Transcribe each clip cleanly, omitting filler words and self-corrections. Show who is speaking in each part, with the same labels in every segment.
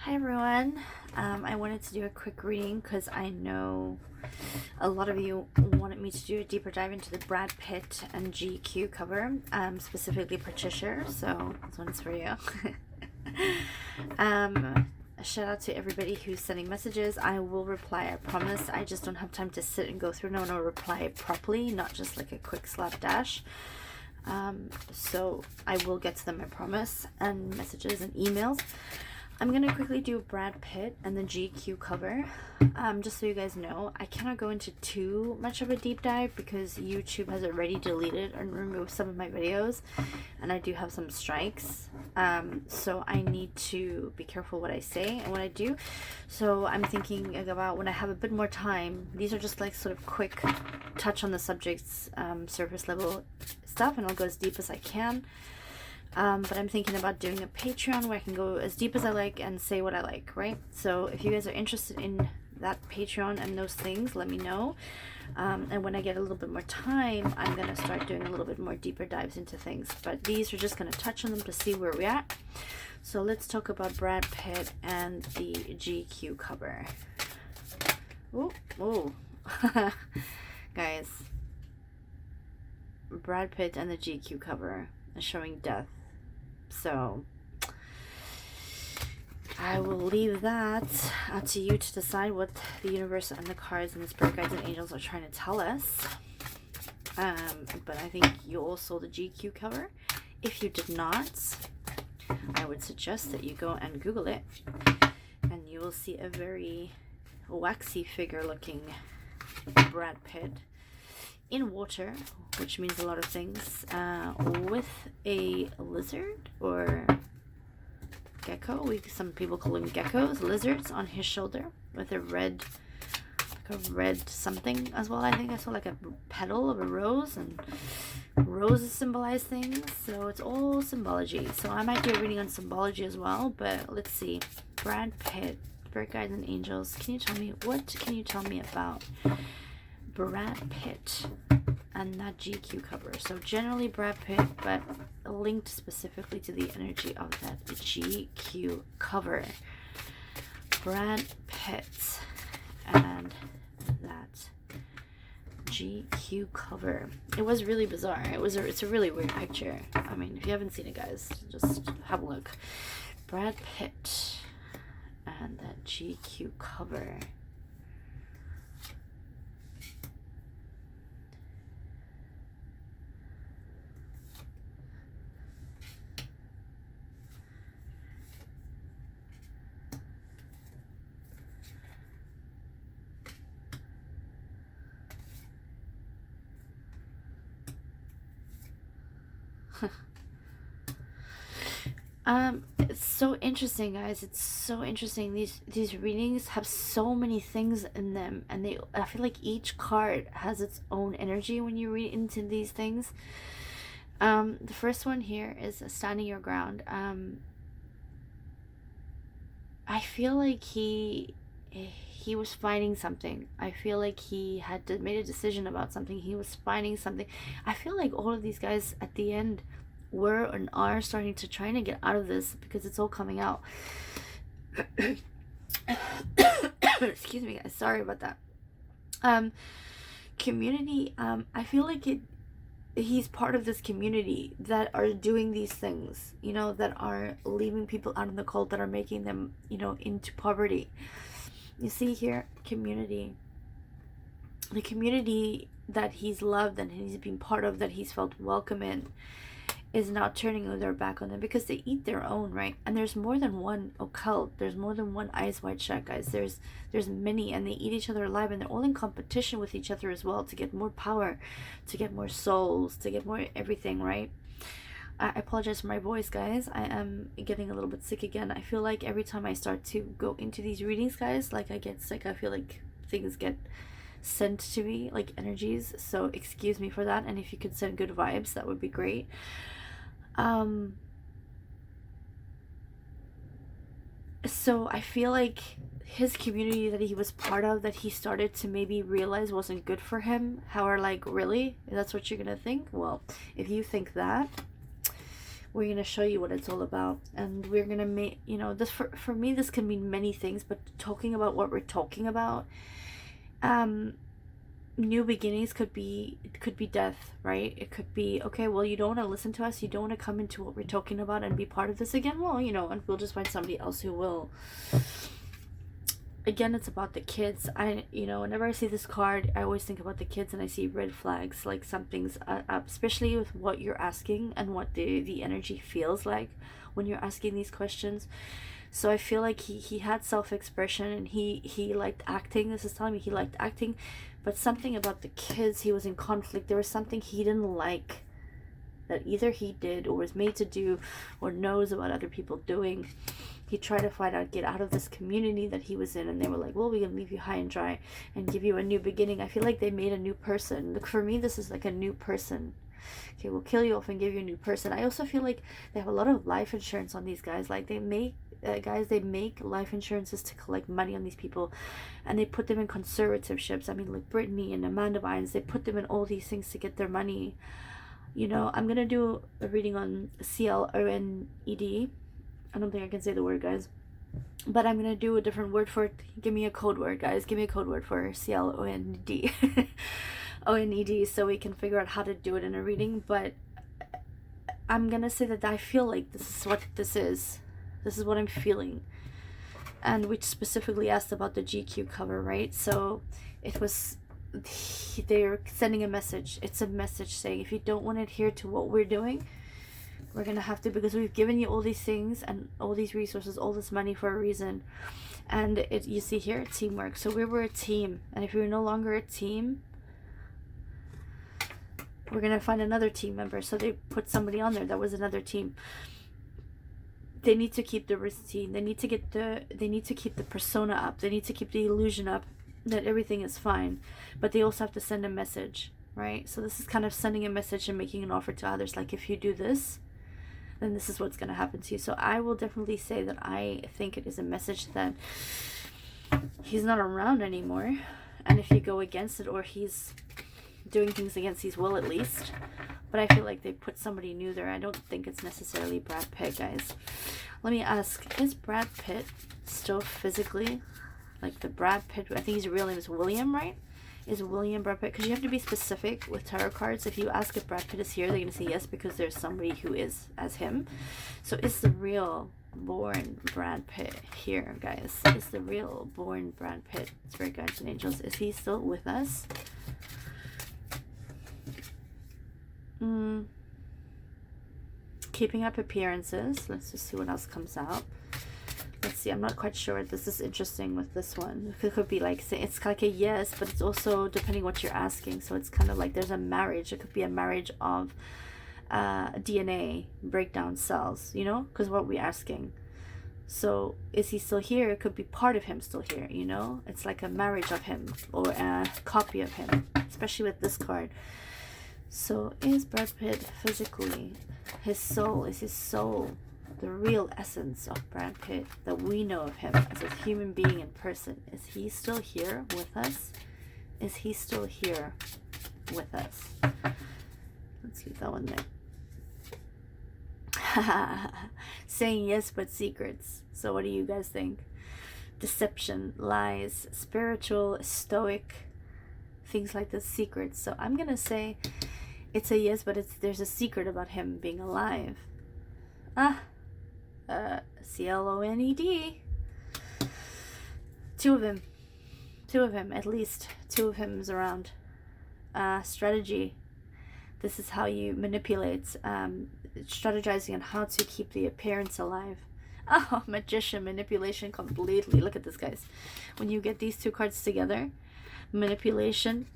Speaker 1: Hi everyone. I wanted to do a quick reading because I know a lot of you wanted me to do a deeper dive into the Brad Pitt and GQ cover, specifically Patricia, so this one's for you. A shout out to everybody who's sending messages. I will reply, I promise. I just don't have time to sit and go through. No, reply properly, not just like a quick slapdash. So I will get to them, I promise, and messages and emails. I'm going to quickly do Brad Pitt and the GQ cover, just so you guys know. I cannot go into too much of a deep dive because YouTube has already deleted and removed some of my videos, and I do have some strikes, so I need to be careful what I say and what I do. So I'm thinking about when I have a bit more time, these are just like sort of quick touch on the subject's surface level stuff, and I'll go as deep as I can. But I'm thinking about doing a Patreon where I can go as deep as I like and say what I like, right? So if you guys are interested in that Patreon and those things, let me know. And when I get a little bit more time, I'm going to start doing a little bit more deeper dives into things. But these are just going to touch on them to see where we're at. So let's talk about Brad Pitt and the GQ cover. Oh, guys. Brad Pitt and the GQ cover is showing death. So I will leave that up to you to decide what the universe and the cards and the spirit guides and angels are trying to tell us. But I think you all saw the GQ cover. If you did not, I would suggest that you go and Google it, and you will see a very waxy figure looking Brad Pitt in water, which means a lot of things, with a lizard or gecko. Some people call them geckos, lizards on his shoulder, with a red something as well. I think I saw like a petal of a rose, and roses symbolize things, so it's all symbology. So I might do a reading on symbology as well, but let's see. Brad Pitt, spirit guides and angels, what can you tell me about Brad Pitt and that GQ cover? So generally Brad Pitt, but linked specifically to the energy of that GQ cover. Brad Pitt and that GQ cover. It was really bizarre. It's a really weird picture. I mean, if you haven't seen it, guys, just have a look. Brad Pitt and that GQ cover. It's so interesting, guys. It's so interesting. These readings have so many things in them, and I feel like each card has its own energy when you read into these things. The first one here is standing your ground. I feel like he was finding something. I feel like he had made a decision about something. He was finding something. I feel like all of these guys at the end were and are starting to try to get out of this because it's all coming out. Excuse me, guys. Sorry about that. Community. I feel like he's part of this community that are doing these things, that are leaving people out in the cold, that are making them, into poverty. You see here, community. The community that he's loved and he's been part of, that he's felt welcome in, is now turning their back on them because they eat their own, right? And there's more than one occult. There's more than one Eyes Wide Shut, guys. There's many, and they eat each other alive, and they're all in competition with each other as well to get more power, to get more souls, to get more everything, right? I apologize for my voice, guys. I am getting a little bit sick again. I feel like every time I start to go into these readings, guys, like I get sick. I feel like things get sent to me, like energies. So excuse me for that. And if you could send good vibes, that would be great. So I feel like his community that he was part of, that he started to maybe realize wasn't good for him. How are like, really? That's what you're gonna think? Well, if you think that, We're going to show you what it's all about. And we're going to make, you know, this for me, this can mean many things, but talking about what we're talking about, new beginnings could be death, right? It could be, okay, well, you don't want to listen to us, you don't want to come into what we're talking about and be part of this again, well, you know, and we'll just find somebody else who will. Again, it's about the kids. You know, whenever I see this card, I always think about the kids, and I see red flags, like something's up, especially with what you're asking and what the energy feels like when you're asking these questions. So I feel like he had self-expression, and he liked acting. This is telling me he liked acting, but something about the kids, he was in conflict. There was something he didn't like that either he did or was made to do or knows about other people doing. He tried to find out, get out of this community that he was in, and they were like, well, we can leave you high and dry and give you a new beginning. I feel like they made a new person. Look, for me, this is like a new person. Okay, we'll kill you off and give you a new person. I also feel like they have a lot of life insurance on these guys. Like, they make they make life insurances to collect money on these people, and they put them in conservatorships. I mean, like Brittany and Amanda Bynes, they put them in all these things to get their money. You know, I'm gonna do a reading on CLONED. I don't think I can say the word, guys, but I'm gonna do a different word for it. Give me a code word, guys. Give me a code word for CLONED. ONED, so we can figure out how to do it in a reading. But I'm gonna say that I feel like this is what this is. This is what I'm feeling. And we specifically asked about the GQ cover, right? So it was, they're sending a message. It's a message saying, if you don't want to adhere to what we're doing, we're gonna have to, because we've given you all these things and all these resources, all this money for a reason. And it, you see here, teamwork. So we were a team, and if we're no longer a team, we're gonna find another team member. So they put somebody on there that was another team. They need to keep the routine. They need to keep the persona up. They need to keep the illusion up that everything is fine. But they also have to send a message, right? So this is kind of sending a message and making an offer to others, like, if you do this, then this is what's going to happen to you. So I will definitely say that I think it is a message that he's not around anymore. And if you go against it, or he's doing things against his will, at least. But I feel like they put somebody new there. I don't think it's necessarily Brad Pitt, guys. Let me ask, is Brad Pitt still physically, like the Brad Pitt, I think his real name is William, right? Is William Brad Pitt? Because you have to be specific with tarot cards. If you ask if Brad Pitt is here, they're going to say yes, because there's somebody who is as him. So is the real born Brad Pitt here, guys? Is the real born Brad Pitt, spirit guides and angels, is he still with us? Keeping up appearances. Let's just see what else comes out. Let's see, I'm not quite sure. This is interesting with this one. It could be like, say, it's like a yes, but it's also depending what you're asking. So it's kind of like there's a marriage. It could be a marriage of DNA breakdown cells, you know, because what we're asking. So is he still here? It could be part of him still here, you know. It's like a marriage of him, or a copy of him, especially with this card. So is Brad Pitt physically, his soul, is his soul the real essence of Brad Pitt that we know of him as a human being in person? Is he still here with us? Is he still here with us? Let's leave that one there. Saying yes but secrets. So what do you guys think? Deception, lies, spiritual, stoic, things like this, secrets. So I'm gonna say it's a yes, but there's a secret about him being alive. CLONED. Two of him, at least two of him is around. Strategy. This is how you manipulate, strategizing on how to keep the appearance alive. Oh, magician, manipulation completely. Look at this, guys. When you get these two cards together, manipulation,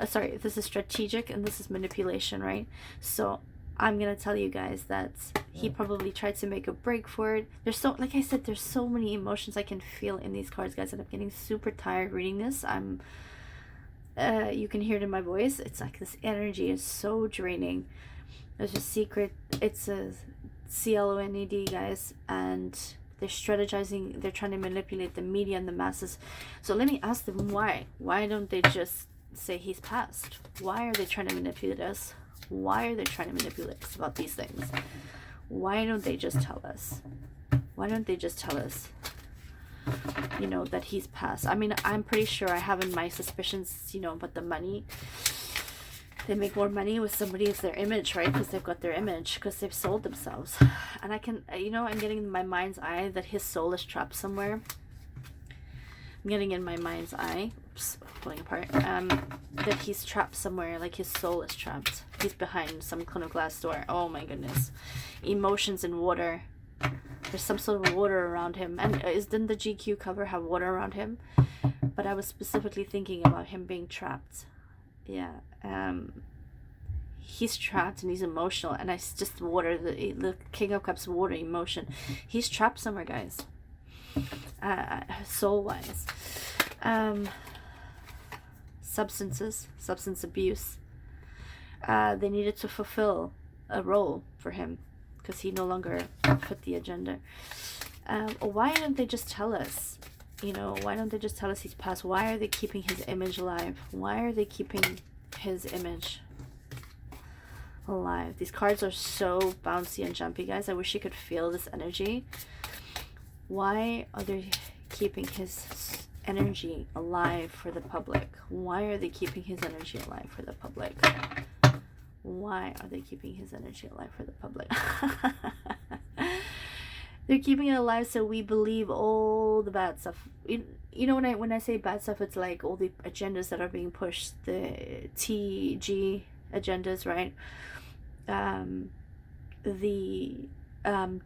Speaker 1: sorry, this is strategic and this is manipulation, right? So I'm gonna tell you guys that he probably tried to make a break for it. There's so, like I said, there's so many emotions I can feel in these cards, guys, and I'm getting super tired reading this. You can hear it in my voice. It's like this energy is so draining. There's a secret. It's a CLONED, guys, and they're strategizing. They're trying to manipulate the media and the masses. So let me ask them why. Why don't they just say he's passed? Why are they trying to manipulate us? Why are they trying to manipulate us about these things? Why don't they just tell us? Why don't they just tell us, you know, that he's passed? I mean, I'm pretty sure I have in my suspicions, you know, but the money, they make more money with somebody as their image, right? Because they've got their image, because they've sold themselves. And I can, you know, I'm getting in my mind's eye that his soul is trapped somewhere. I'm getting in my mind's eye, oops, falling apart, that he's trapped somewhere, like his soul is trapped. He's behind some kind of glass door. Oh my goodness. Emotions in water. There's some sort of water around him. And didn't the GQ cover have water around him? But I was specifically thinking about him being trapped. Yeah. He's trapped and he's emotional. And it's just water. The King of Cups, water, emotion. He's trapped somewhere, guys. Soul-wise. Substance abuse. They needed to fulfill a role for him because he no longer fit the agenda. Why don't they just tell us? You know, why don't they just tell us he's passed? Why are they keeping his image alive? Why are they keeping his image alive? These cards are so bouncy and jumpy, guys. I wish you could feel this energy. Why are they keeping his energy alive for the public? Why are they keeping his energy alive for the public? Why are they keeping his energy alive for the public? They're keeping it alive so we believe all the bad stuff. You know, when I say bad stuff, it's like all the agendas that are being pushed, the TG agendas, right?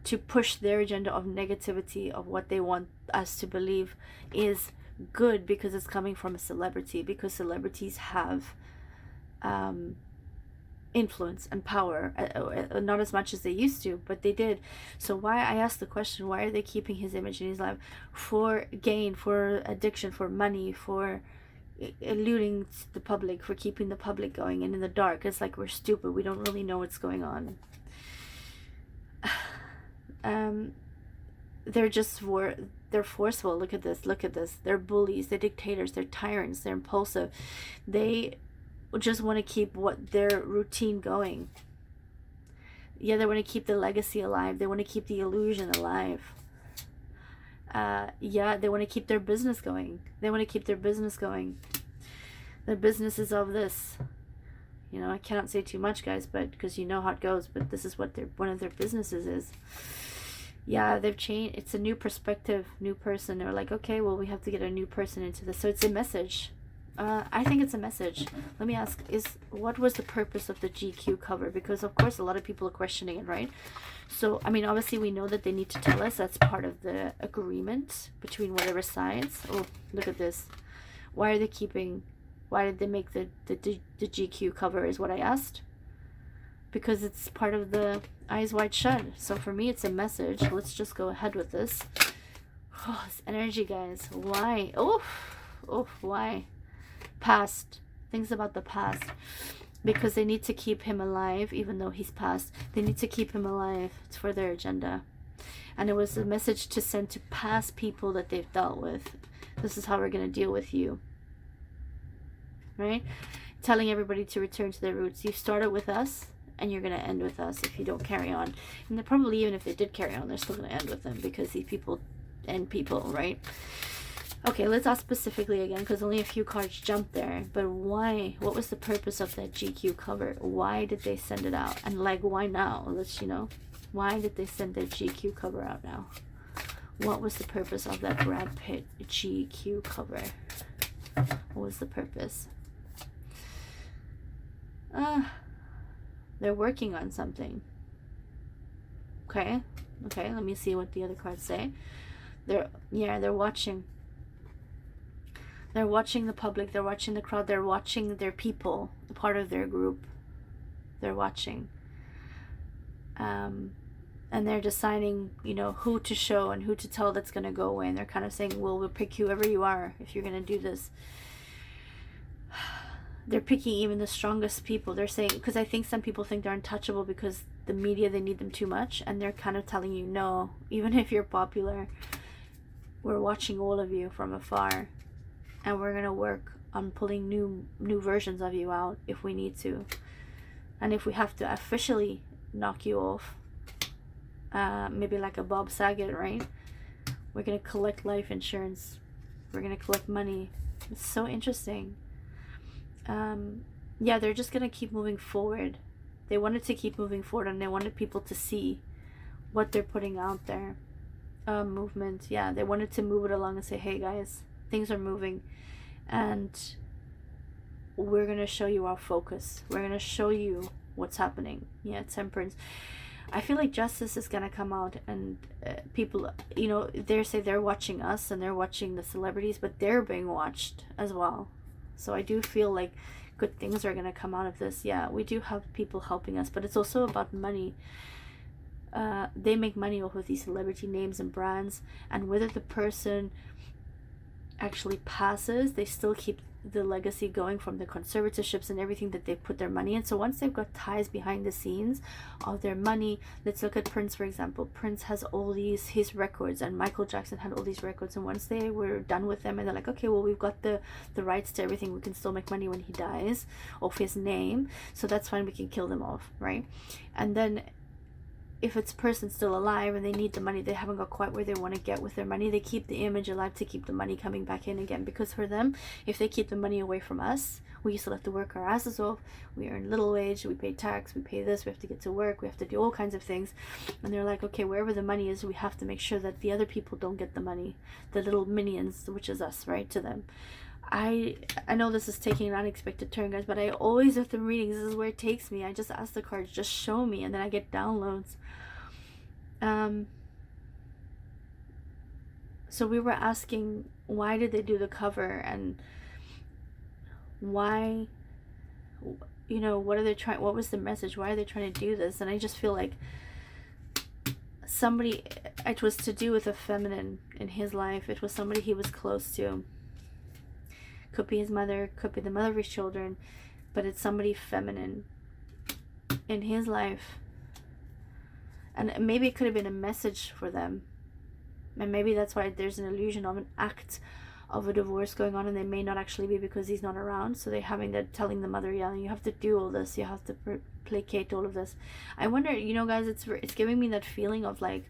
Speaker 1: To push their agenda of negativity, of what they want us to believe is good because it's coming from a celebrity, because celebrities have influence and power, not as much as they used to, but they did. So why, I asked the question, why are they keeping his image in his life? For gain, for addiction, for money, for eluding the public, for keeping the public going and in the dark. It's like we're stupid, we don't really know what's going on. They're forceful. Look at this. They're bullies, they're dictators, they're tyrants, they're impulsive. They just want to keep their routine going. Yeah, they want to keep the legacy alive. They want to keep the illusion alive. Yeah, they want to keep their business going. Their business is of this. You know, I cannot say too much, guys, but because you know how it goes, but this is what one of their businesses is. Yeah, they've changed. It's a new perspective, new person. They're like, okay, well, we have to get a new person into this. So it's a message. I think it's a message. Let me ask, what was the purpose of the GQ cover? Because, of course, a lot of people are questioning it, right? So, I mean, obviously, we know that they need to tell us. That's part of the agreement between whatever sides. Oh, look at this. Why did they make the GQ cover is what I asked. Because it's part of the Eyes Wide Shut. So for me, it's a message. Let's just go ahead with this. Oh, this energy, guys. Why? Oh, why? Past. Things about the past. Because they need to keep him alive, even though he's passed. They need to keep him alive. It's for their agenda. And it was a message to send to past people that they've dealt with. This is how we're going to deal with you. Right? Telling everybody to return to their roots. You started with us, and you're going to end with us if you don't carry on. And probably even if they did carry on, they're still going to end with them, because these people end people, right? Okay, let's ask specifically again, because only a few cards jumped there. But why? What was the purpose of that GQ cover? Why did they send it out? And like, why now? Why did they send the GQ cover out now? What was the purpose of that Brad Pitt GQ cover? What was the purpose? They're working on something. Okay, let me see what the other cards say. They're watching. They're watching the public, they're watching the crowd, they're watching their people, part of their group. They're watching. And they're deciding, you know, who to show and who to tell that's going to go away. And they're kind of saying, well, we'll pick whoever you are if you're going to do this. They're picking even the strongest people. They're saying, because I think some people think they're untouchable because the media, they need them too much. And they're kind of telling you, no, even if you're popular, we're watching all of you from afar. And we're going to work on pulling new versions of you out if we need to. And if we have to officially knock you off, maybe like a Bob Saget, right? We're going to collect life insurance. We're going to collect money. It's so interesting. Yeah, they're just going to keep moving forward. They wanted to keep moving forward, and they wanted people to see what they're putting out there. Movement. Yeah, they wanted to move it along and say, hey guys, things are moving, and we're going to show you our focus. We're going to show you what's happening. Yeah, temperance. I feel like justice is going to come out, and people, you know, they say they're watching us and they're watching the celebrities, but they're being watched as well. So I do feel like good things are going to come out of this. Yeah, we do have people helping us, but it's also about money. They make money off of these celebrity names and brands, and whether the person actually passes, they still keep the legacy going from the conservatorships and everything that they put their money in. So once they've got ties behind the scenes of their money, let's look at Prince, for example. Prince has all his records, and Michael Jackson had all these records, and once they were done with them and they're like, okay, well, we've got the rights to everything, we can still make money when he dies off his name, so that's fine, we can kill them off, right? And then if it's a person still alive and they need the money, they haven't got quite where they want to get with their money, they keep the image alive to keep the money coming back in again. Because for them, if they keep the money away from us, we used to have to work our asses off, we earn little wage, we pay tax, we pay this, we have to get to work, we have to do all kinds of things. And they're like, okay, wherever the money is, we have to make sure that the other people don't get the money, the little minions, which is us, right, to them. I know this is taking an unexpected turn, guys, but I always, with the readings, this is where it takes me. I just ask the cards, just show me, and then I get downloads. So we were asking, why did they do the cover, and why, you know, what was the message? Why are they trying to do this? And I just feel like it was to do with a feminine in his life. It was somebody he was close to. Could be his mother, could be the mother of his children, but it's somebody feminine in his life. And maybe it could have been a message for them. And maybe that's why there's an illusion of an act of a divorce going on, and they may not actually be, because he's not around. So they're telling the mother, yeah, you have to do all this, you have to placate all of this. I wonder, you know, guys, it's giving me that feeling of like,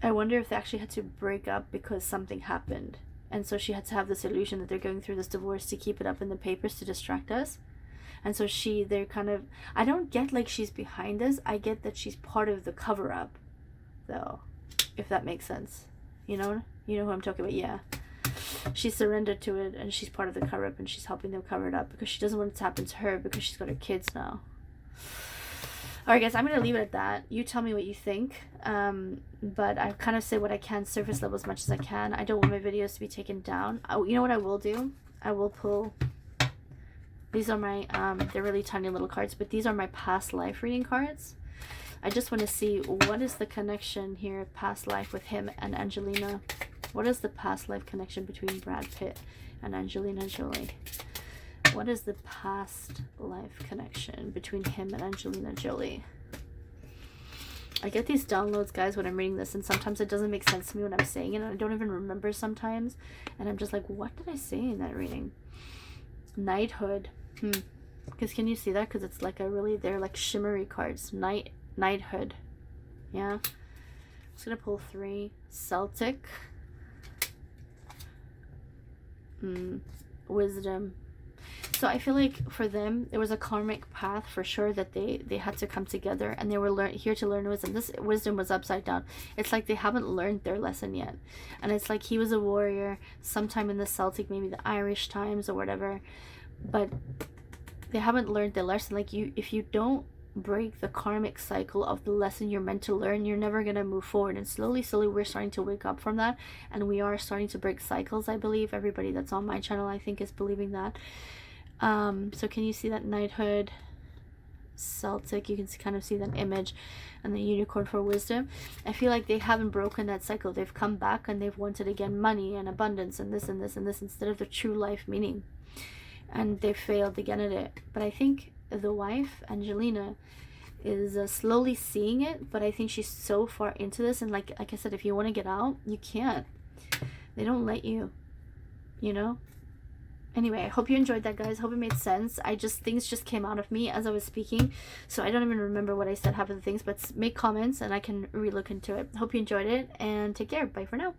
Speaker 1: I wonder if they actually had to break up because something happened. And so she had to have this illusion that they're going through this divorce to keep it up in the papers to distract us. And so they're kind of, I don't get like she's behind this. I get that she's part of the cover up, though, if that makes sense. You know who I'm talking about? Yeah. She surrendered to it, and she's part of the cover up, and she's helping them cover it up because she doesn't want it to happen to her, because she's got her kids now. Alright guys, I'm going to leave it at that. You tell me what you think. But I kind of say what I can, surface level as much as I can. I don't want my videos to be taken down. You know what I will do? I will pull... These are my... they're really tiny little cards, but these are my past life reading cards. I just want to see what is the connection here, past life with him and Angelina. What is the past life connection between Brad Pitt and Angelina Jolie? What is the past life connection between him and Angelina Jolie? I get these downloads, guys, when I'm reading this, and sometimes it doesn't make sense to me when I'm saying it, and I don't even remember sometimes, and I'm just like, what did I say in that reading? Knighthood. Because can you see that? Because it's like they're like shimmery cards. Knighthood. Yeah. I'm just going to pull 3. Celtic. Wisdom. So I feel like for them, there was a karmic path for sure that they had to come together, and they were here to learn wisdom. This wisdom was upside down. It's like they haven't learned their lesson yet. And it's like he was a warrior sometime in the Celtic, maybe the Irish times or whatever. But they haven't learned their lesson. Like if you don't break the karmic cycle of the lesson you're meant to learn, you're never going to move forward. And slowly we're starting to wake up from that, and we are starting to break cycles. I believe everybody that's on my channel, I think, is believing that. So can you see that knighthood, Celtic? You can kind of see that image, and the unicorn for wisdom. I feel like they haven't broken that cycle. They've come back and they've wanted again money and abundance and this and this and this instead of the true life meaning, and they failed again at it. But I think the wife, Angelina, is slowly seeing it, but I think she's so far into this, and like I said, if you want to get out, you can't. They don't let you, you know. Anyway, I hope you enjoyed that, guys. Hope it made sense. Things just came out of me as I was speaking, so I don't even remember what I said half of the things, but make comments and I can relook into it. Hope you enjoyed it, and take care. Bye for now.